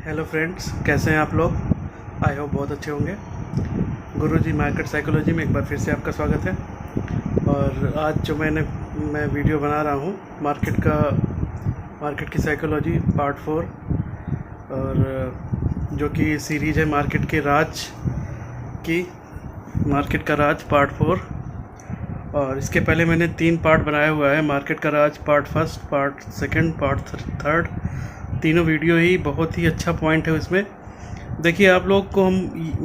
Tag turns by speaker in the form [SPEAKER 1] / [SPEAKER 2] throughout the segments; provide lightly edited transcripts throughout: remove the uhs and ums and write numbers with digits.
[SPEAKER 1] Hello friends, कैसे हैं आप लोग। आई होप बहुत अच्छे होंगे। गुरुजी मार्केट साइकोलॉजी में एक बार फिर से आपका स्वागत है। और आज जो मैं वीडियो बना रहा हूँ मार्केट की साइकोलॉजी पार्ट 4, और जो कि सीरीज़ है मार्केट का राज पार्ट 4। और इसके पहले मैंने 3 पार्ट बनाया हुआ है, मार्केट का राज पार्ट 1, पार्ट 2, पार्ट 3। तीनों वीडियो ही बहुत ही अच्छा पॉइंट है उसमें। देखिए, आप लोग को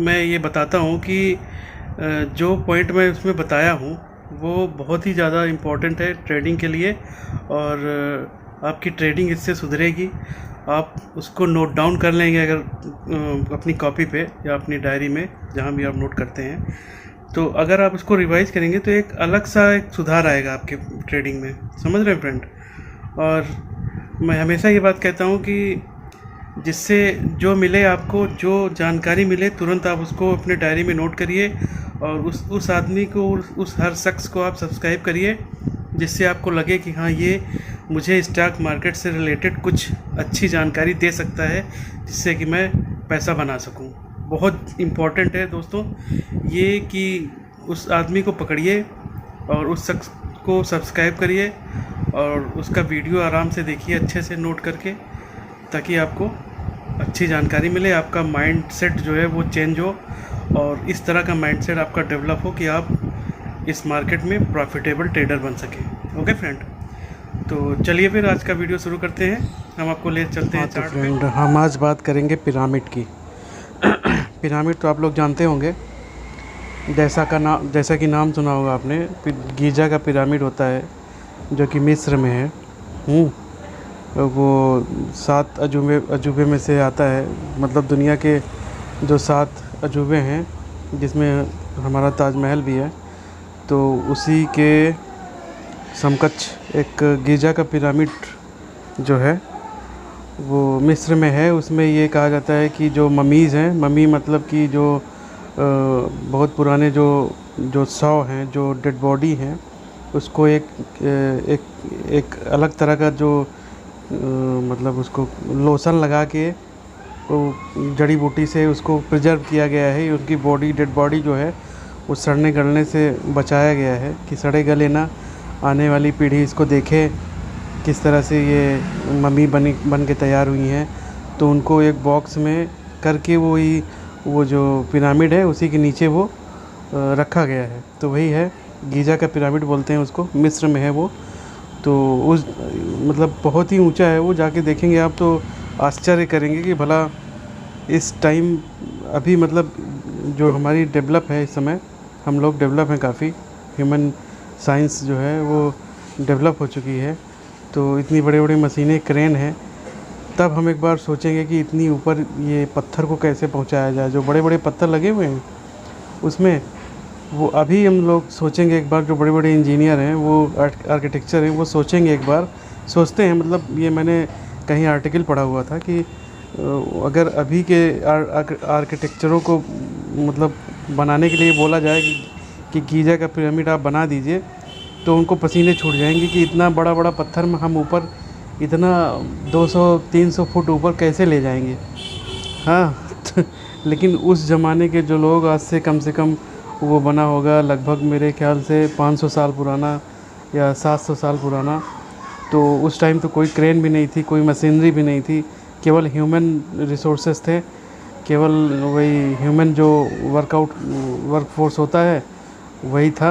[SPEAKER 1] मैं ये बताता हूँ कि जो पॉइंट मैं उसमें बताया हूँ वो बहुत ही ज़्यादा इम्पोर्टेंट है ट्रेडिंग के लिए, और आपकी ट्रेडिंग इससे सुधरेगी। आप उसको नोट डाउन कर लेंगे अगर अपनी कॉपी पे या अपनी डायरी में, जहाँ भी आप नोट करते हैं। तो अगर आप उसको रिवाइज़ करेंगे तो एक अलग सा एक सुधार आएगा आपके ट्रेडिंग में, समझ रहे हैं फ्रेंड। और मैं हमेशा ये बात कहता हूँ कि जिससे जो मिले, आपको जो जानकारी मिले, तुरंत आप उसको अपने डायरी में नोट करिए, और उस आदमी को, उस हर शख्स को आप सब्सक्राइब करिए, जिससे आपको लगे कि हाँ, ये मुझे स्टॉक मार्केट से रिलेटेड कुछ अच्छी जानकारी दे सकता है, जिससे कि मैं पैसा बना सकूं। बहुत इम्पॉर्टेंट है दोस्तों ये कि उस आदमी को पकड़िए और उस शख्स को सब्सक्राइब करिए, और उसका वीडियो आराम से देखिए अच्छे से नोट करके, ताकि आपको अच्छी जानकारी मिले, आपका माइंड सेट जो है वो चेंज हो, और इस तरह का माइंड सेट आपका डेवलप हो कि आप इस मार्केट में प्रॉफिटेबल ट्रेडर बन सकें। ओके फ्रेंड, तो चलिए फिर आज का वीडियो शुरू करते हैं। हम आपको ले चलते हैं चार्ट पे। फ्रेंड, हम आज बात करेंगे पिरामिड की। पिरामिड तो आप लोग जानते होंगे, जैसा कि नाम सुना होगा आपने, गीजा का पिरामिड होता है जो कि मिस्र में है। वो 7 अजूबे में से आता है, मतलब दुनिया के जो 7 अजूबे हैं, जिसमें हमारा ताजमहल भी है। तो उसी के समकक्ष एक गीजा का पिरामिड जो है वो मिस्र में है। उसमें ये कहा जाता है कि जो ममीज़ हैं, ममी मतलब कि जो बहुत पुराने जो शव हैं, जो डेड बॉडी हैं, उसको एक अलग तरह का जो मतलब उसको लोशन लगा के, वो जड़ी बूटी से उसको प्रिजर्व किया गया है। उनकी डेड बॉडी जो है वो सड़ने गलने से बचाया गया है, कि सड़े गले ना, आने वाली पीढ़ी इसको देखे किस तरह से ये मम्मी बन के तैयार हुई हैं। तो उनको एक बॉक्स में करके वो जो पिरामिड है उसी के नीचे वो रखा गया है। तो वही है, गीजा का पिरामिड बोलते हैं उसको, मिस्र में है वो। तो उस मतलब बहुत ही ऊंचा है वो, जाके देखेंगे आप तो आश्चर्य करेंगे कि भला इस टाइम अभी मतलब जो हमारी डेवलप है इस समय, हम लोग डेवलप हैं काफ़ी, ह्यूमन साइंस जो है वो डेवलप हो चुकी है। तो इतनी बड़ी बड़ी मशीनें, क्रेन हैं, तब हम एक बार सोचेंगे कि इतनी ऊपर ये पत्थर को कैसे पहुंचाया जाए। जो बड़े बड़े पत्थर लगे हुए हैं उसमें, वो अभी हम लोग सोचेंगे एक बार, जो बड़े बड़े इंजीनियर हैं, वो आर्किटेक्चर हैं, वो सोचेंगे एक बार, सोचते हैं, मतलब ये मैंने कहीं आर्टिकल पढ़ा हुआ था कि अगर अभी के आर्किटेक्चरों को मतलब बनाने के लिए बोला जाए कि गीजा का पिरामिड आप बना दीजिए, तो उनको पसीने छूट जाएंगे कि इतना बड़ा बड़ा पत्थर में हम ऊपर इतना 200-300 फुट ऊपर कैसे ले जाएंगे। हाँ लेकिन उस ज़माने के जो लोग, आज से कम वो बना होगा लगभग मेरे ख्याल से 500 साल पुराना या 700 साल पुराना। तो उस टाइम तो कोई क्रेन भी नहीं थी, कोई मशीनरी भी नहीं थी, केवल ह्यूमन रिसोर्सेज थे, केवल वही ह्यूमन जो वर्कफोर्स होता है वही था।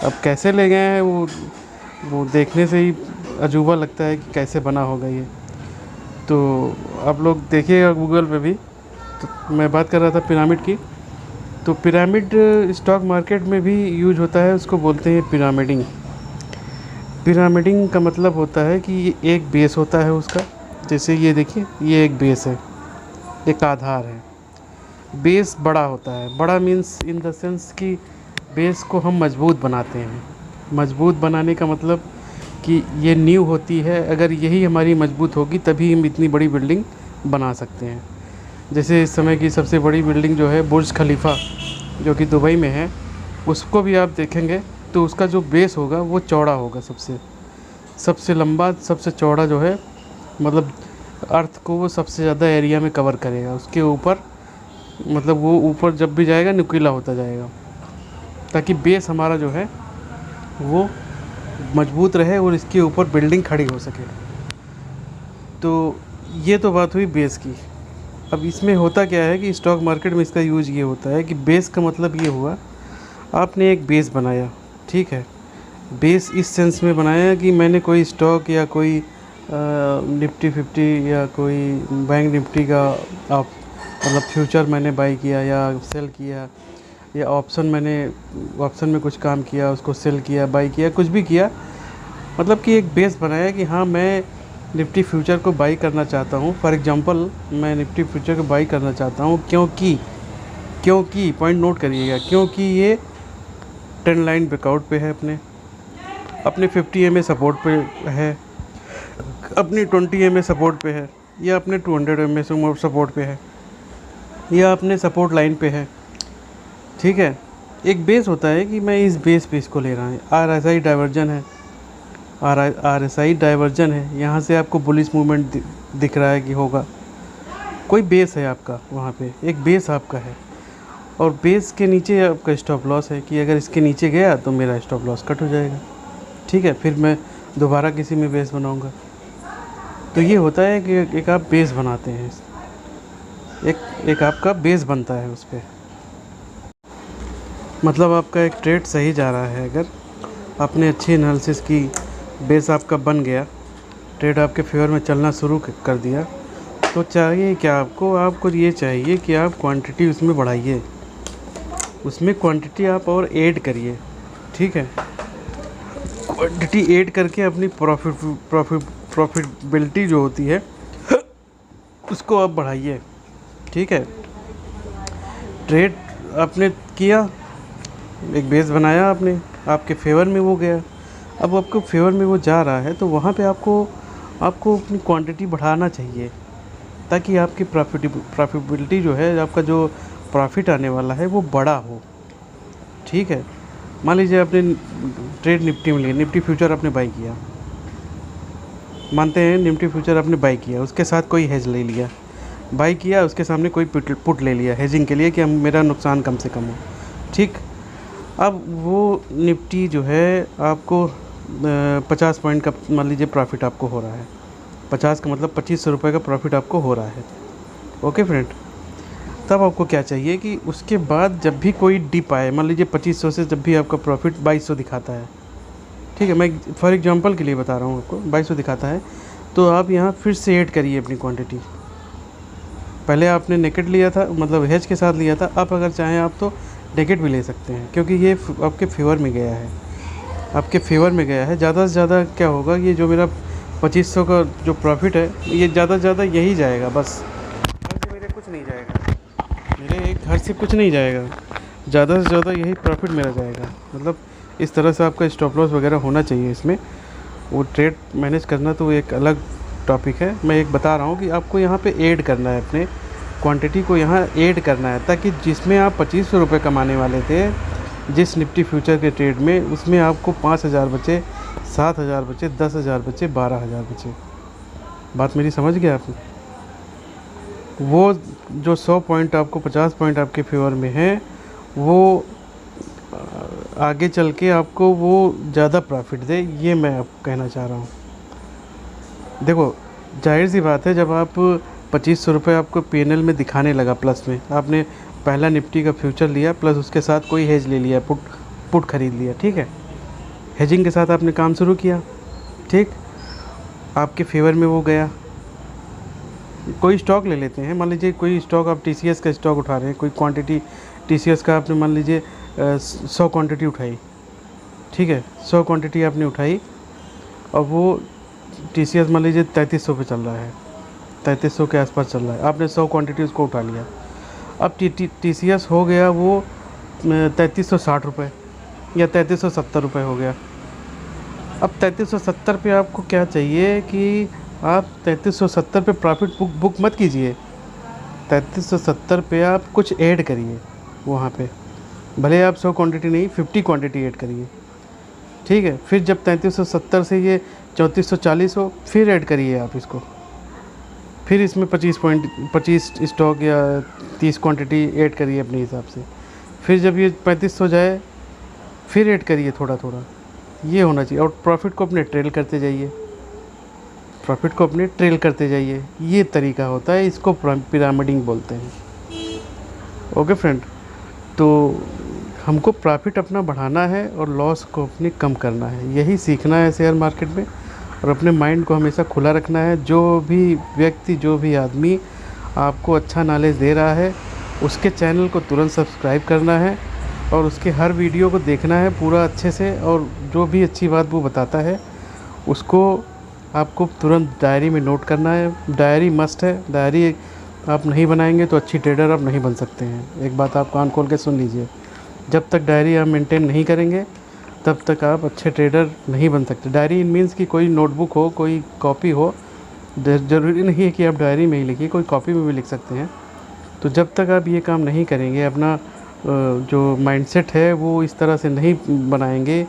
[SPEAKER 1] अब कैसे ले गए हैं वो देखने से ही अजूबा लगता है कि कैसे बना होगा ये। तो आप लोग देखिएगा गूगल पे भी। तो मैं बात कर रहा था पिरामिड की। तो पिरामिड स्टॉक मार्केट में भी यूज होता है, उसको बोलते हैं पिरामिडिंग। पिरामिडिंग का मतलब होता है कि ये एक बेस होता है उसका, जैसे ये देखिए, ये एक बेस है, एक आधार है। बेस बड़ा होता है, बड़ा मीन्स इन द सेंस कि बेस को हम मजबूत बनाते हैं। मजबूत बनाने का मतलब कि ये नींव होती है, अगर यही हमारी मजबूत होगी तभी हम इतनी बड़ी बिल्डिंग बना सकते हैं। जैसे इस समय की सबसे बड़ी बिल्डिंग जो है बुर्ज खलीफा, जो कि दुबई में है, उसको भी आप देखेंगे तो उसका जो बेस होगा वो चौड़ा होगा, सबसे लंबा, सबसे चौड़ा जो है, मतलब अर्थ को वो सबसे ज़्यादा एरिया में कवर करेगा, उसके ऊपर मतलब वो ऊपर जब भी जाएगा नुकीला होता जाएगा, ताकि बेस हमारा जो है वो मजबूत रहे और इसके ऊपर बिल्डिंग खड़ी हो सके। तो ये तो बात हुई बेस की। अब इसमें होता क्या है कि स्टॉक मार्केट में इसका यूज़ ये होता है कि बेस का मतलब ये हुआ, आपने एक बेस बनाया, ठीक है। बेस इस सेंस में बनाया कि मैंने कोई स्टॉक या कोई निफ्टी 50 या कोई बैंक निफ्टी का आप मतलब फ्यूचर मैंने बाई किया या सेल किया, या ऑप्शन में कुछ काम किया, उसको सेल किया, बाई किया, कुछ भी किया, मतलब कि एक बेस बनाया कि हाँ मैं निफ्टी फ्यूचर को बाई करना चाहता हूँ। फॉर एग्जांपल मैं निफ्टी फ्यूचर को बाई करना चाहता हूँ क्योंकि पॉइंट नोट करिएगा, क्योंकि ये ट्रेंड लाइन ब्रेकआउट पे है, अपने 50 MA सपोर्ट पे है, अपनी 20 MA सपोर्ट पे है, या अपने 200 MA सपोर्ट पे है, या अपने सपोर्ट लाइन पे है, ठीक है। एक बेस होता है कि मैं इस बेस पे इसको ले रहा हूँ। RSI डाइवर्जन है, RSI डाइवर्जन है, यहाँ से आपको बुलिश मूवमेंट दिख रहा है कि होगा, कोई बेस है आपका, वहाँ पे एक बेस आपका है, और बेस के नीचे आपका स्टॉप लॉस है कि अगर इसके नीचे गया तो मेरा स्टॉप लॉस कट हो जाएगा, ठीक है, फिर मैं दोबारा किसी में बेस बनाऊंगा। तो ये होता है कि एक आप बेस बनाते हैं, एक आपका बेस बनता है उस पर, मतलब आपका एक ट्रेड सही जा रहा है। अगर आपने अच्छी एनालिसिस की, बेस आपका बन गया, ट्रेड आपके फेवर में चलना शुरू कर दिया, तो चाहिए क्या आपको ये चाहिए कि आप क्वांटिटी उसमें बढ़ाइए, उसमें क्वांटिटी आप और ऐड करिए, ठीक है। क्वांटिटी ऐड करके अपनी प्रॉफिटेबिलिटी जो होती है उसको आप बढ़ाइए, ठीक है। ट्रेड आपने किया, एक बेस बनाया आपने, आपके फेवर में वो गया, अब आपको फेवर में वो जा रहा है, तो वहाँ पे आपको अपनी क्वांटिटी बढ़ाना चाहिए, ताकि आपकी प्रॉफिटेबिलिटी जो है, आपका जो प्रॉफिट आने वाला है वो बड़ा हो, ठीक है। मान लीजिए आपने ट्रेड निफ्टी में लिया, निफ्टी फ्यूचर आपने बाई किया, मानते हैं निफ्टी फ्यूचर आपने बाई किया, उसके साथ कोई हेज ले लिया, बाई किया, उसके सामने कोई पुट ले लिया हेजिंग के लिए कि मेरा नुकसान कम से कम हो, ठीक। अब वो निफ्टी जो है आपको 50 पॉइंट का मान लीजिए प्रॉफिट आपको हो रहा है, 50 का मतलब 2500 रुपये का प्रॉफिट आपको हो रहा है, ओके फ्रेंड। तब आपको क्या चाहिए कि उसके बाद जब भी कोई डिप आए, मान लीजिए 2500 से जब भी आपका प्रॉफिट 2200 दिखाता है, ठीक है, मैं फॉर एग्जांपल के लिए बता रहा हूँ आपको, 2200 दिखाता है, तो आप यहाँ फिर से ऐड करिए अपनी क्वांटिटी। पहले आपने नेकेड लिया था, मतलब हेज के साथ लिया था, अब अगर चाहें आप तो नेकेड भी ले सकते हैं, क्योंकि ये आपके फेवर में गया है, आपके फेवर में गया है। ज़्यादा से ज़्यादा क्या होगा, ये जो मेरा 2500 का जो प्रॉफिट है, ये ज़्यादा से ज़्यादा यही जाएगा, बस मेरे कुछ नहीं जाएगा, मेरे एक घर से कुछ नहीं जाएगा, ज़्यादा से ज़्यादा यही प्रॉफिट मेरा जाएगा। मतलब इस तरह से आपका स्टॉप लॉस वगैरह होना चाहिए इसमें। वो ट्रेड मैनेज करना तो एक अलग टॉपिक है, मैं एक बता रहा हूँ कि आपको यहाँ पे ऐड करना है, अपने क्वांटिटी को यहाँ ऐड करना है, ताकि जिसमें आप 2500 रुपये कमाने वाले थे जिस निफ्टी फ्यूचर के ट्रेड में, उसमें आपको 5000 बचे, 7000 बचे, 10,000 बचे, 12,000 बचे। बात मेरी समझ गए आपने? वो जो 100 पॉइंट आपको 50 पॉइंट आपके फेवर में है, वो आगे चल के आपको वो ज़्यादा प्रॉफिट दे, ये मैं आपको कहना चाह रहा हूँ। देखो जाहिर सी बात है, जब आप 2500 रुपये आपको PNL में दिखाने लगा प्लस में, आपने पहला निफ्टी का फ्यूचर लिया प्लस उसके साथ कोई हेज ले लिया, पुट खरीद लिया, ठीक है, हेजिंग के साथ आपने काम शुरू किया, ठीक, आपके फेवर में वो गया। कोई स्टॉक ले लेते हैं, मान लीजिए कोई स्टॉक, आप TCS का स्टॉक उठा रहे हैं, कोई क्वांटिटी TCS का आपने मान लीजिए 100 क्वांटिटी उठाई, ठीक है, 100 क्वांटिटी आपने उठाई, और वो TCS मान लीजिए 3300 पे चल रहा है, 3300 के आसपास चल रहा है, आपने 100 क्वांटिटी उसको उठा लिया। अब TCS हो गया वो 3360 रुपये या 3370 रुपये हो गया। अब 3370 पे आपको क्या चाहिए कि आप 3370 पे प्रॉफिट बुक मत कीजिए, 3370 पे आप कुछ ऐड करिए वहाँ पे, भले आप 100 क्वांटिटी नहीं 50 क्वांटिटी ऐड करिए, ठीक है। फिर जब 3370 से ये 3440 हो, फिर ऐड करिए आप इसको, फिर इसमें 25 स्टॉक या 30 क्वांटिटी ऐड करिए अपने हिसाब से। फिर जब ये 35 हो जाए फिर ऐड करिए थोड़ा थोड़ा, ये होना चाहिए। और प्रॉफिट को अपने ट्रेल करते जाइए, प्रॉफिट को अपने ट्रेल करते जाइए, ये तरीका होता है, इसको पिरामिडिंग बोलते हैं। ओके फ्रेंड, तो हमको प्रॉफिट अपना बढ़ाना है और लॉस को अपने कम करना है, यही सीखना है शेयर मार्केट में। और अपने माइंड को हमेशा खुला रखना है। जो भी व्यक्ति, जो भी आदमी आपको अच्छा नॉलेज दे रहा है उसके चैनल को तुरंत सब्सक्राइब करना है और उसके हर वीडियो को देखना है पूरा अच्छे से। और जो भी अच्छी बात वो बताता है उसको आपको तुरंत डायरी में नोट करना है। डायरी मस्ट है, डायरी आप नहीं बनाएंगे तो अच्छी ट्रेडर आप नहीं बन सकते हैं। एक बात आप कान खोल के सुन लीजिए, जब तक डायरी आप मेंटेन नहीं करेंगे तब तक आप अच्छे ट्रेडर नहीं बन सकते। डायरी इन मीन्स कि कोई नोटबुक हो, कोई कॉपी हो, ज़रूरी नहीं है कि आप डायरी में ही लिखिए, कोई कॉपी में भी लिख सकते हैं। तो जब तक आप ये काम नहीं करेंगे, अपना जो माइंडसेट है वो इस तरह से नहीं बनाएंगे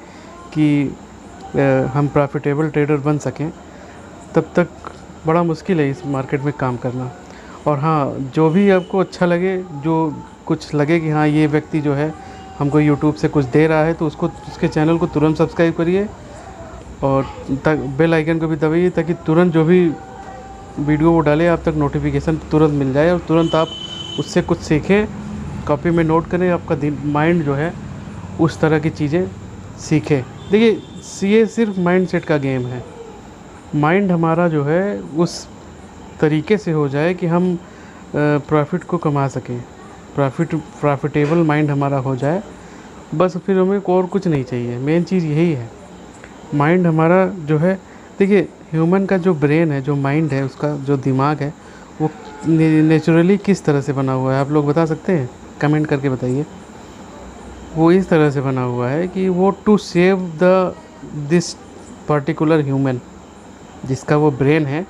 [SPEAKER 1] कि हम प्रॉफिटेबल ट्रेडर बन सकें, तब तक बड़ा मुश्किल है इस मार्केट में काम करना। और हाँ, जो भी आपको अच्छा लगे, जो कुछ लगे कि हाँ ये व्यक्ति जो है हमको यूट्यूब से कुछ दे रहा है, तो उसको, उसके चैनल को तुरंत सब्सक्राइब करिए और बेल आइकन को भी दबाइए ताकि तुरंत जो भी वीडियो वो डाले आप तक नोटिफिकेशन तुरंत मिल जाए और तुरंत आप उससे कुछ सीखें, कॉपी में नोट करें, आपका माइंड जो है उस तरह की चीज़ें सीखे। देखिए, ये सिर्फ माइंड सेट का गेम है। माइंड हमारा जो है उस तरीके से हो जाए कि हम प्रॉफिट को कमा सकें, प्रॉफिटेबल माइंड हमारा हो जाए, बस फिर हमें और कुछ नहीं चाहिए। मेन चीज़ यही है। माइंड हमारा जो है, देखिए ह्यूमन का जो ब्रेन है, जो माइंड है, उसका जो दिमाग है, वो नेचुरली किस तरह से बना हुआ है आप लोग बता सकते हैं? कमेंट करके बताइए। वो इस तरह से बना हुआ है कि वो to save this particular human, जिसका वो ब्रेन है,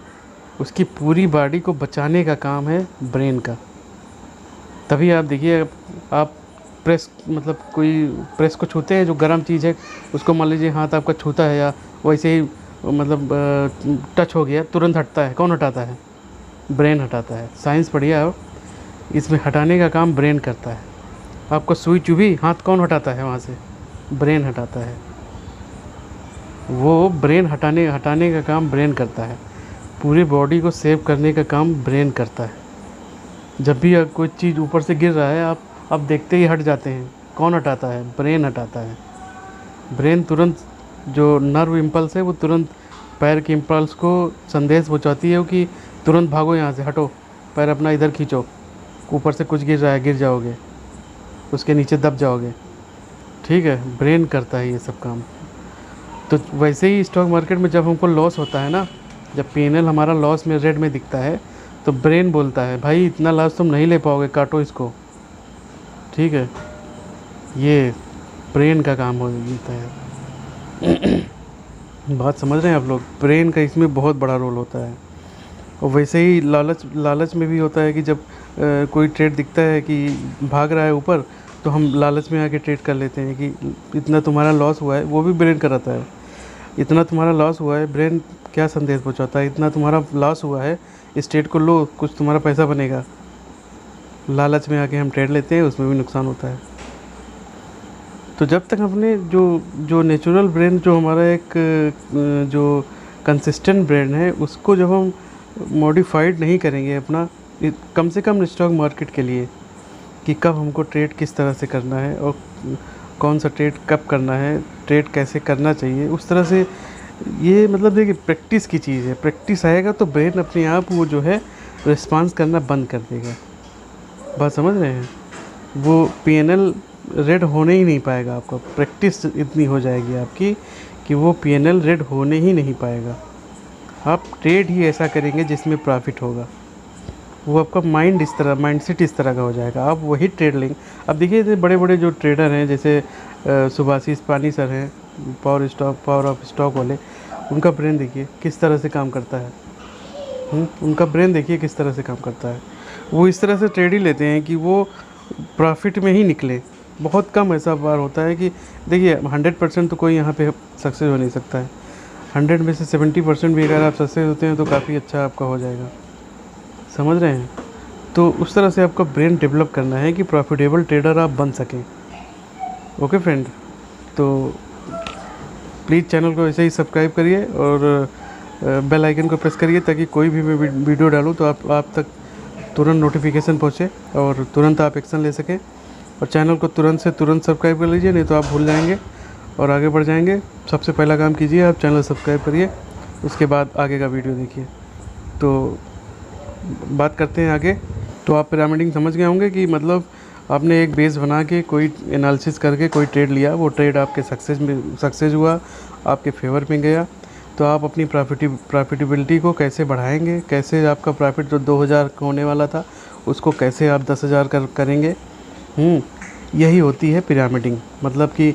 [SPEAKER 1] उसकी पूरी बॉडी को बचाने का काम है ब्रेन का। तभी आप देखिए, आप प्रेस, मतलब कोई प्रेस को छूते हैं, जो गर्म चीज़ है उसको मान लीजिए हाथ आपका छूता है या वैसे ही मतलब टच हो गया, तुरंत हटता है। कौन हटाता है? ब्रेन हटाता है। साइंस पढ़िए आप, इसमें हटाने का काम ब्रेन करता है। आपको सुई चुभी, हाथ कौन हटाता है वहाँ से? ब्रेन हटाता है। वो ब्रेन हटाने का काम ब्रेन करता है। पूरी बॉडी को सेव करने का काम ब्रेन करता है। जब भी कोई चीज़ ऊपर से गिर रहा है, आप देखते ही हट जाते हैं। कौन हटाता है? ब्रेन हटाता है। ब्रेन तुरंत, जो नर्व इम्पल्स है वो तुरंत पैर के इम्पल्स को संदेश पहुंचाती है कि तुरंत भागो यहाँ से, हटो, पैर अपना इधर खींचो, ऊपर से कुछ गिर रहा है, गिर जाओगे, उसके नीचे दब जाओगे। ठीक है, ब्रेन करता है ये सब काम। तो वैसे ही स्टॉक मार्केट में जब हमको लॉस होता है ना, जब पीएनएल हमारा लॉस में रेड में दिखता है, तो ब्रेन बोलता है भाई इतना लॉस तुम नहीं ले पाओगे, काटो इसको। ठीक है, ये ब्रेन का काम हो जाता है। बात समझ रहे हैं आप लोग? ब्रेन का इसमें बहुत बड़ा रोल होता है। और वैसे ही लालच में भी होता है कि जब कोई ट्रेड दिखता है कि भाग रहा है ऊपर, तो हम लालच में आके ट्रेड कर लेते हैं कि इतना तुम्हारा लॉस हुआ है। वो भी ब्रेन कराता है। इतना तुम्हारा लॉस हुआ है, ब्रेन क्या संदेश पहुंचाता है? इतना तुम्हारा लॉस हुआ है, इस ट्रेड को लो, कुछ तुम्हारा पैसा बनेगा। लालच में आके हम ट्रेड लेते हैं, उसमें भी नुकसान होता है। तो जब तक अपने जो नेचुरल ब्रेन, जो हमारा एक जो कंसिस्टेंट ब्रेन है, उसको जब हम मॉडिफाइड नहीं करेंगे अपना, कम से कम स्टॉक मार्केट के लिए, कि कब हमको ट्रेड किस तरह से करना है और कौन सा ट्रेड कब करना है, ट्रेड कैसे करना चाहिए, उस तरह से, ये मतलब देखिए प्रैक्टिस की चीज़ है। प्रैक्टिस आएगा तो ब्रेन अपने आप वो जो है रिस्पांस करना बंद कर देगा। बात समझ रहे हैं? वो पीएनएल रेड होने ही नहीं पाएगा आपका। प्रैक्टिस इतनी हो जाएगी आपकी कि वो पीएनएल रेड होने ही नहीं पाएगा। आप ट्रेड ही ऐसा करेंगे जिसमें प्रॉफिट होगा। वो आपका माइंड इस तरह, माइंडसेट इस तरह का हो जाएगा, आप वही ट्रेड लेंगे। अब देखिए बड़े बड़े जो ट्रेडर हैं, जैसे सुभाषिस पानी सर हैं, पावर ऑफ स्टॉक वाले, उनका ब्रेन देखिए किस तरह से काम करता है। उनका ब्रेन देखिए किस तरह से काम करता है। वो इस तरह से ट्रेड ही लेते हैं कि वो प्रॉफिट में ही निकले। बहुत कम ऐसा बार होता है कि देखिए 100% तो कोई यहाँ पे सक्सेस हो नहीं सकता है। 100 में से 70% भी अगर आप सक्सेस होते हैं तो काफ़ी अच्छा आपका हो जाएगा। समझ रहे हैं? तो उस तरह से आपका ब्रेन डेवलप करना है कि प्रॉफिटेबल ट्रेडर आप बन सकें। ओके फ्रेंड, तो प्लीज़ चैनल को ऐसे ही सब्सक्राइब करिए और बेल आइकन को प्रेस करिए ताकि कोई भी मैं वीडियो डालूँ तो आप तक तुरंत नोटिफिकेशन पहुँचे और तुरंत आप एक्शन ले सकें। और चैनल को तुरंत से तुरंत सब्सक्राइब कर लीजिए, नहीं तो आप भूल जाएंगे और आगे बढ़ जाएंगे। सबसे पहला काम कीजिए, आप चैनल सब्सक्राइब करिए, उसके बाद आगे का वीडियो देखिए। तो बात करते हैं आगे। तो आप पिरामिडिंग समझ गए होंगे कि मतलब आपने एक बेस बना के कोई एनालिसिस करके कोई ट्रेड लिया, वो ट्रेड आपके सक्सेस हुआ, आपके फेवर में गया, तो आप अपनी प्रॉफिटेबिलिटी को कैसे बढ़ाएंगे, कैसे आपका प्रॉफिट जो 2000 होने वाला था उसको कैसे आप 10,000 करेंगे। यही होती है पिरामिडिंग। मतलब कि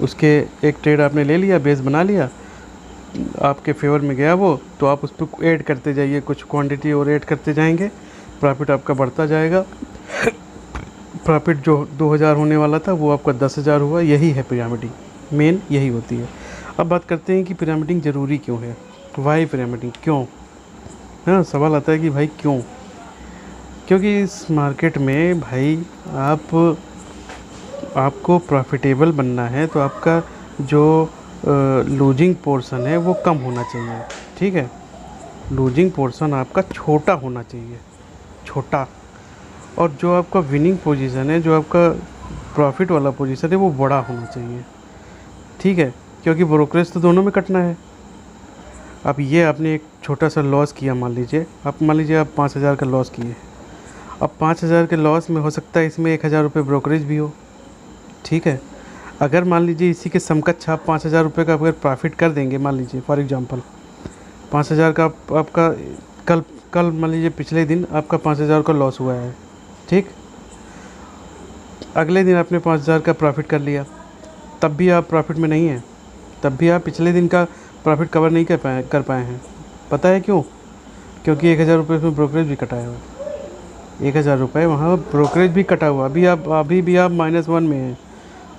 [SPEAKER 1] उसके एक ट्रेड आपने ले लिया, बेस बना लिया, आपके फेवर में गया वो, तो आप उस पर ऐड करते जाइए, कुछ क्वांटिटी और ऐड करते जाएंगे, प्रॉफिट आपका बढ़ता जाएगा। प्रॉफिट जो 2000 होने वाला था वो आपका 10,000 हुआ। यही है पिरामिडिंग, मेन यही होती है। अब बात करते हैं कि पिरामिडिंग ज़रूरी क्यों है, वाई पिरामिडिंग क्यों। हाँ, सवाल आता है कि भाई क्यों। क्योंकि इस मार्केट में भाई आपको प्रॉफिटेबल बनना है तो आपका जो लूजिंग पोर्शन है वो कम होना चाहिए। ठीक है, लूजिंग पोर्शन आपका छोटा होना चाहिए, छोटा। और जो आपका विनिंग पोजीशन है, जो आपका प्रॉफिट वाला पोजीशन है, वो बड़ा होना चाहिए। ठीक है, क्योंकि ब्रोकरेज तो दोनों में कटना है। अब ये आपने एक छोटा सा लॉस किया, मान लीजिए आप 5,000 का लॉस किए। अब 5,000 के लॉस में हो सकता है इसमें 1,000 रुपये ब्रोकरेज भी हो। ठीक है, अगर मान लीजिए इसी के समकक्ष आप 5,000 रुपये का अगर प्रॉफिट कर देंगे, मान लीजिए फॉर एग्जांपल 5,000 का आपका कल मान लीजिए पिछले दिन आपका 5,000 का लॉस हुआ है। ठीक, अगले दिन आपने 5,000 का प्रॉफिट कर लिया, तब भी आप प्रॉफिट में नहीं हैं, तब भी आप पिछले दिन का प्रॉफिट कवर नहीं कर पाए हैं। पता है क्यों? क्योंकि 1,000 रुपये उसमें ब्रोकरेज भी कटाया हुआ है। 1,000 रुपये वहाँ ब्रोकरेज भी कटा हुआ। अभी भी आप -1 में हैं,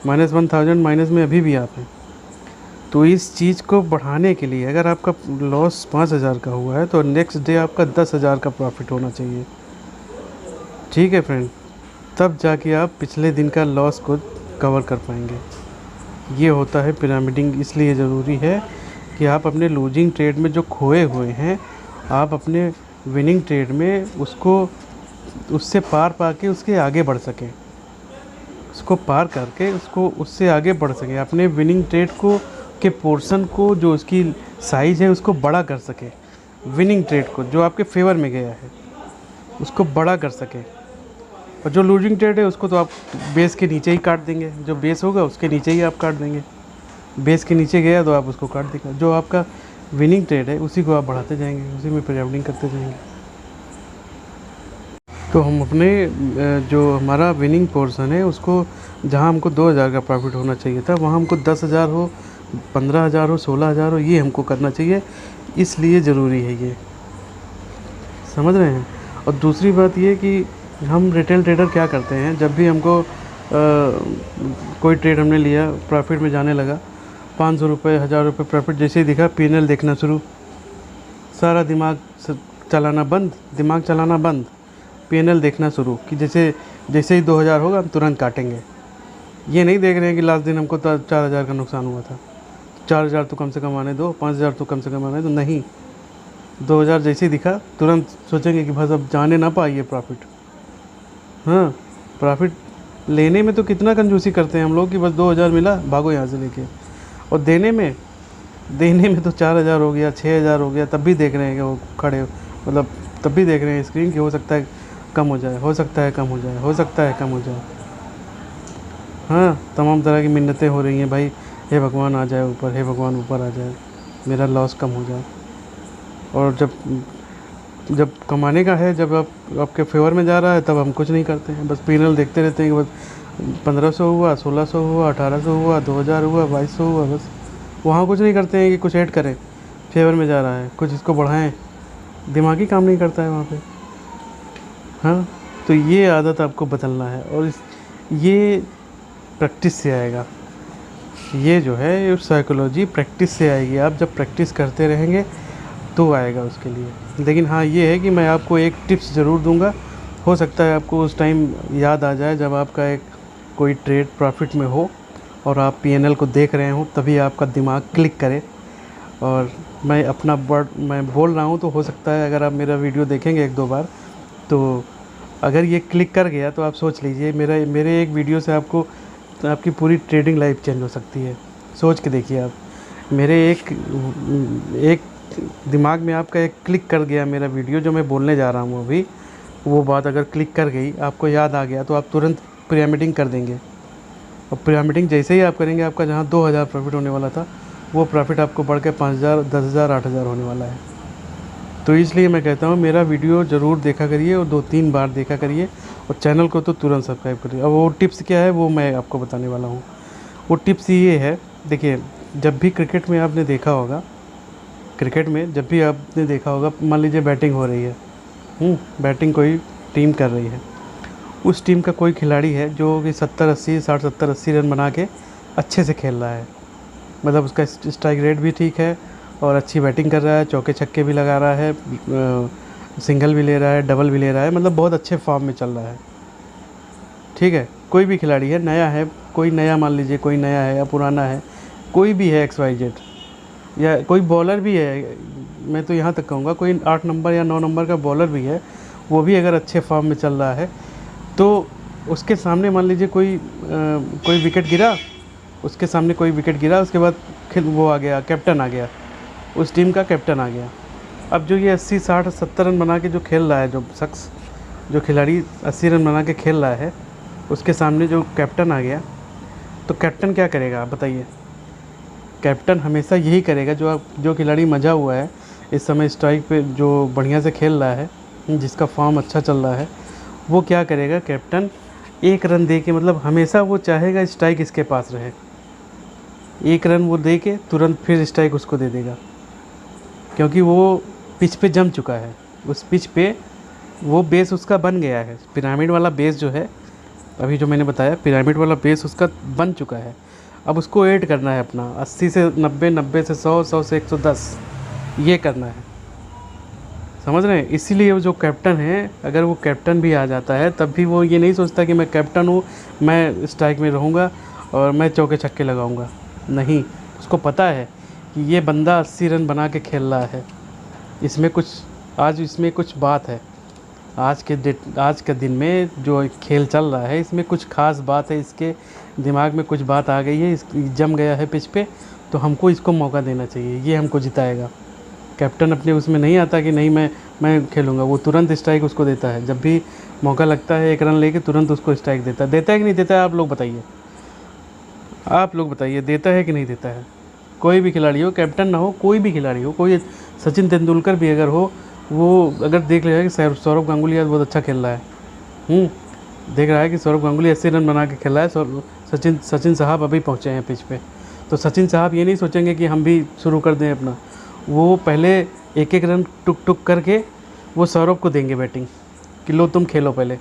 [SPEAKER 1] -1,000 माइनस में अभी भी आप हैं। तो इस चीज़ को बढ़ाने के लिए अगर आपका लॉस 5,000 का हुआ है तो नेक्स्ट डे आपका 10,000 का प्रॉफिट होना चाहिए। ठीक है फ्रेंड, तब जाके आप पिछले दिन का लॉस को कवर कर पाएंगे। ये होता है पिरामिडिंग। इसलिए ज़रूरी है कि आप अपने लूजिंग ट्रेड में जो खोए हुए हैं, आप अपने विनिंग ट्रेड में उससे पार पा के उसके आगे बढ़ सकें, उसको पार करके उससे आगे बढ़ सकें, अपने विनिंग ट्रेड को के पोर्शन को, जो उसकी साइज़ है उसको बड़ा कर सकें। विनिंग ट्रेड को जो आपके फेवर में गया है उसको बड़ा कर सकें। और जो लूजिंग ट्रेड है उसको तो आप बेस के नीचे ही काट देंगे, जो बेस होगा उसके नीचे ही आप काट देंगे। बेस के नीचे गया तो आप उसको काट देंगे। जो आपका विनिंग ट्रेड है उसी को आप बढ़ाते जाएंगे, उसी में पिरामिडिंग करते जाएंगे। तो हम अपने जो हमारा विनिंग पोर्शन है उसको, जहां हमको 2,000 का प्रॉफिट होना चाहिए था, वहां हमको 10,000 हो, 15,000 हो, 16,000 हो, ये हमको करना चाहिए। इसलिए ज़रूरी है ये, समझ रहे हैं। और दूसरी बात ये कि हम रिटेल ट्रेडर क्या करते हैं, जब भी हमको कोई ट्रेड हमने लिया, प्रॉफिट में जाने लगा, 500 रुपये, 1,000 रुपये प्रॉफिट जैसे ही दिखा, P&L देखना शुरू, सारा दिमाग चलाना बंद, P&L देखना शुरू कि जैसे ही 2,000 होगा हम तुरंत काटेंगे। ये नहीं देख रहे हैं कि लास्ट दिन हमको 4,000 का नुकसान हुआ था, 4,000 तो कम से कम आने दो, 5,000 तो कम से कम आने दो। नहीं, 2,000 जैसे ही दिखा तुरंत सोचेंगे कि बस अब जाने ना पाइए प्रॉफिट। हाँ, प्रॉफिट लेने में तो कितना कंजूसी करते हैं हम लोग कि बस 2,000 मिला भागो यहाँ से लेके, और देने में तो 4,000 हो गया, 6,000 हो गया, तब भी देख रहे हैं कि वो खड़े, मतलब तब भी देख रहे हैं स्क्रीन कि हो सकता है कम हो जाए, हो सकता है कम हो जाए, हो सकता है कम हो जाए। हाँ, तमाम तरह की मिन्नतें हो रही हैं भाई, हे भगवान आ जाए ऊपर, हे भगवान ऊपर आ जाए, मेरा लॉस कम हो जाए। और जब कमाने का है, जब आपके फेवर में जा रहा है, तब हम कुछ नहीं करते हैं, बस P&L देखते रहते हैं कि बस 1,500 हुआ, 1,600 हुआ, 1,800 हुआ, 2,000 हुआ, 2,200 हुआ, बस वहाँ कुछ नहीं करते हैं कि कुछ ऐड करें, फेवर में जा रहा है कुछ इसको बढ़ाएं, दिमागी काम नहीं करता है वहाँ पे। हाँ, तो ये आदत आपको बदलना है, और ये प्रैक्टिस से आएगा। ये जो है ये साइकोलॉजी प्रैक्टिस से आएगी। आप जब प्रैक्टिस करते रहेंगे तो आएगा उसके लिए। लेकिन हाँ ये है कि मैं आपको एक टिप्स ज़रूर दूंगा, हो सकता है आपको उस टाइम याद आ जाए जब आपका एक कोई ट्रेड प्रॉफिट में हो और आप पीएनएल को देख रहे हो, तभी आपका दिमाग क्लिक करे। और मैं अपना वर्ड मैं बोल रहा हूँ, तो हो सकता है अगर आप मेरा वीडियो देखेंगे 1-2 बार, तो अगर ये क्लिक कर गया तो आप सोच लीजिए मेरे एक वीडियो से आपकी पूरी ट्रेडिंग लाइफ चेंज हो सकती है। सोच के देखिए आप, मेरे एक दिमाग में आपका एक क्लिक कर गया मेरा वीडियो जो मैं बोलने जा रहा हूँ अभी, वो बात अगर क्लिक कर गई, आपको याद आ गया, तो आप तुरंत पिरामिडिंग कर देंगे। और पिरामिडिंग जैसे ही आप करेंगे, आपका जहाँ 2000 प्रॉफिट होने वाला था, वो प्रॉफिट आपको बढ़ के 5000, 10000, 8000 होने वाला है। तो इसलिए मैं कहता हूँ मेरा वीडियो ज़रूर देखा करिए और 2-3 बार देखा करिए, और चैनल को तो तुरंत सब्सक्राइब करिए। अब वो टिप्स क्या है वो मैं आपको बताने वाला हूँ। वो टिप्स ये है, देखिए जब भी क्रिकेट में आपने देखा होगा, मान लीजिए बैटिंग हो रही है, बैटिंग कोई टीम कर रही है, उस टीम का कोई खिलाड़ी है जो कि 70-80, 60-70-80 रन बना के अच्छे से खेल रहा है, मतलब उसका स्ट्राइक रेट भी ठीक है और अच्छी बैटिंग कर रहा है, चौके छक्के भी लगा रहा है, सिंगल भी ले रहा है, डबल भी ले रहा है, मतलब बहुत अच्छे फॉर्म में चल रहा है। ठीक है, कोई भी खिलाड़ी है, नया है, कोई नया, मान लीजिए कोई नया है या पुराना है, कोई भी है XYZ, या कोई बॉलर भी है, मैं तो यहाँ तक कहूँगा कोई 8 नंबर या 9 नंबर का बॉलर भी है, वो भी अगर अच्छे फॉर्म में चल रहा है, तो उसके सामने मान लीजिए कोई विकेट गिरा, उसके बाद वो आ गया, कैप्टन आ गया, उस टीम का कैप्टन आ गया। अब जो ये 80, 60, 70 रन बना के जो खेल रहा है, जो खिलाड़ी 80 रन बना के खेल रहा है, उसके सामने जो कैप्टन आ गया, तो कैप्टन क्या करेगा आप बताइए? कैप्टन हमेशा यही करेगा, जो खिलाड़ी मजा हुआ है इस समय स्ट्राइक पे, जो बढ़िया से खेल रहा है, जिसका फॉर्म अच्छा चल रहा है, वो क्या करेगा? कैप्टन 1 रन दे के, मतलब हमेशा वो चाहेगा स्ट्राइक इसके पास रहे, 1 रन वो दे के तुरंत फिर स्ट्राइक उसको दे देगा, क्योंकि वो पिच पे जम चुका है, उस पिच पे वो बेस उसका बन गया है। पिरामिड वाला बेस जो है, अभी जो मैंने बताया, पिरामिड वाला बेस उसका बन चुका है। अब उसको ऐड करना है अपना 80 से 90, 90 से 100, 100 से 110, ये करना है, समझ रहे हैं? इसीलिए वो जो कैप्टन है, अगर वो कैप्टन भी आ जाता है, तब भी वो ये नहीं सोचता कि मैं कैप्टन हूँ, मैं स्ट्राइक में रहूँगा और मैं चौके छक्के लगाऊँगा। नहीं, उसको पता है कि ये बंदा 80 रन बना के खेल रहा है, इसमें कुछ बात है, आज के दिन में जो खेल चल रहा है, इसमें कुछ खास बात है, इसके दिमाग में कुछ बात आ गई है, जम गया है पिच पे, तो हमको इसको मौका देना चाहिए, ये हमको जिताएगा। कैप्टन अपने उसमें नहीं आता कि नहीं मैं खेलूँगा, वो तुरंत स्ट्राइक उसको देता है, जब भी मौका लगता है 1 रन लेके तुरंत उसको स्ट्राइक देता है कि नहीं देता है? आप लोग बताइए, देता है कि नहीं देता है? कोई भी खिलाड़ी हो, कैप्टन ना हो, कोई भी खिलाड़ी हो, कोई सचिन तेंदुलकर भी अगर हो, वो अगर देख लेगा कि सौरभ गांगुली आज बहुत अच्छा खेल रहा है, देख रहा है कि सौरभ गांगुली 80 रन बना के खेल रहा है, सचिन साहब अभी पहुँचे हैं पिच पे, तो सचिन साहब ये नहीं सोचेंगे कि हम भी शुरू कर दें अपना, वो पहले 1-1 रन टुक करके वो सौरभ को देंगे बैटिंग कि लो तुम खेलो, पहले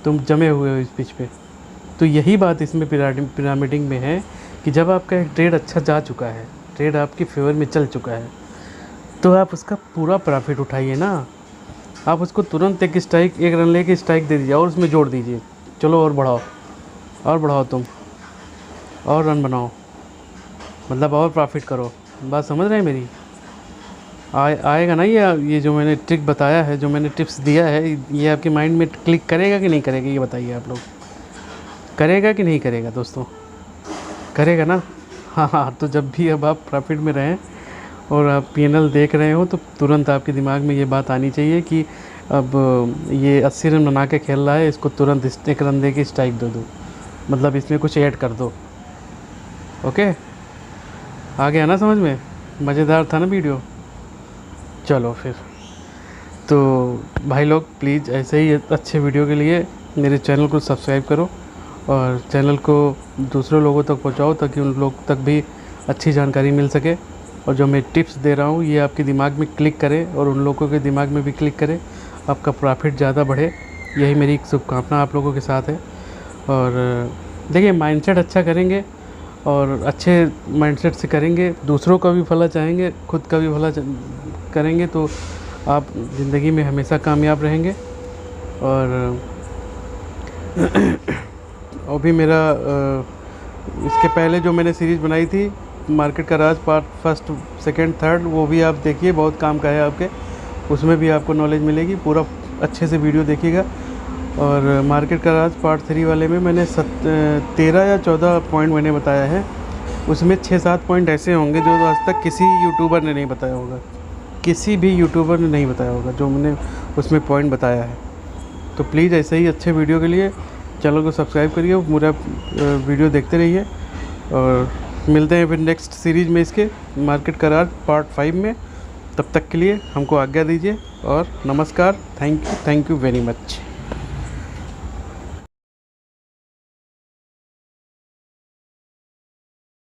[SPEAKER 1] तुम जमे हुए हो इस पिच पे। तो यही बात इसमें पिरामिडिंग में है कि जब आपका एक ट्रेड अच्छा जा चुका है, ट्रेड आपके फेवर में चल चुका है, तो आप उसका पूरा प्रॉफिट उठाइए ना। आप उसको तुरंत 1 रन लेके स्ट्राइक दे दीजिए और उसमें जोड़ दीजिए, चलो और बढ़ाओ तुम, और रन बनाओ, मतलब और प्रॉफिट करो। बात समझ रहे हैं मेरी? आएगा ना ये जो मैंने ट्रिक बताया है, जो मैंने टिप्स दिया है, ये आपके माइंड में क्लिक करेगा कि नहीं करेगा? ये बताइए आप लोग, करेगा कि नहीं करेगा दोस्तों? करेगा ना? हाँ, तो जब भी अब आप प्रॉफिट में रहें और आप पीएनएल देख रहे हो, तो तुरंत आपके दिमाग में ये बात आनी चाहिए कि अब ये 80 रन बना के खेल रहा है, इसको तुरंत 1 रन दे के स्ट्राइक दे दो, मतलब इसमें कुछ ऐड कर दो। ओके, आ गया ना समझ में? मज़ेदार था ना वीडियो? चलो फिर, तो भाई लोग प्लीज़ ऐसे ही अच्छे वीडियो के लिए मेरे चैनल को सब्सक्राइब करो और चैनल को दूसरे लोगों तक पहुंचाओ, ताकि उन लोग तक भी अच्छी जानकारी मिल सके, और जो मैं टिप्स दे रहा हूँ ये आपके दिमाग में क्लिक करे और उन लोगों के दिमाग में भी क्लिक करे, आपका प्रॉफिट ज़्यादा बढ़े। यही मेरी शुभकामना आप लोगों के साथ है। और देखिए, माइंडसेट अच्छा करेंगे और अच्छे माइंडसेट से करेंगे, दूसरों का भी भला चाहेंगे, खुद का भी भला करेंगे तो आप ज़िंदगी में हमेशा कामयाब रहेंगे। और अभी मेरा इसके पहले जो मैंने सीरीज़ बनाई थी मार्केट का राज पार्ट 1, 2, 3, वो भी आप देखिए, बहुत काम का है आपके, उसमें भी आपको नॉलेज मिलेगी। पूरा अच्छे से वीडियो देखिएगा। और मार्केट का राज पार्ट 3 वाले में मैंने 13 या 14 पॉइंट मैंने बताया है। उसमें 6-7 पॉइंट ऐसे होंगे जो आज तक किसी यूट्यूबर ने नहीं बताया होगा, किसी भी यूट्यूबर ने नहीं बताया होगा जो मैंने उसमें पॉइंट बताया है। तो प्लीज़ ऐसे ही अच्छे वीडियो के लिए चैनल को सब्सक्राइब करिए, पूरा वीडियो देखते रहिए। और मिलते हैं फिर नेक्स्ट सीरीज़ में इसके मार्केट का राज पार्ट 5 में। तब तक के लिए हमको आज्ञा दीजिए और नमस्कार। Thank you very much.